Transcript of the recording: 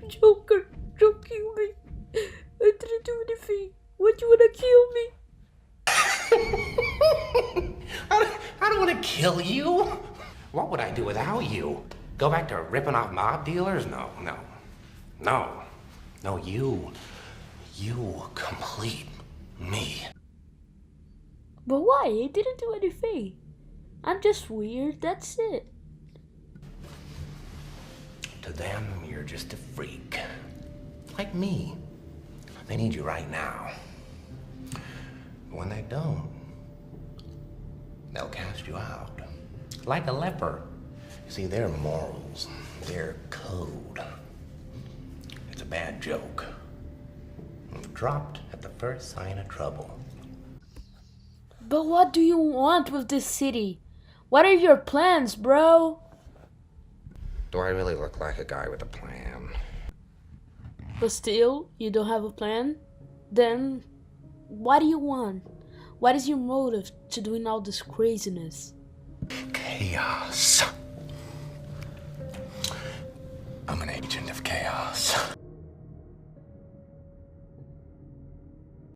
Joker, don't kill me. I didn't do anything. Why do you wanna kill me? I don't want to kill you. What would I do without you? Go back to ripping off mob dealers? No. No, you complete me. But why? I didn't do anything. I'm just weird, that's it. To them, you're just a freak. Like me. They need you right now. When they don't, they'll cast you out. Like a leper. You see, their morals, their code. It's a bad joke. Dropped at the first sign of trouble. But what do you want with this city? What are your plans, bro? Do I really look like a guy with a plan? But still, you don't have a plan? Then, what do you want? What is your motive to doing all this craziness? Chaos.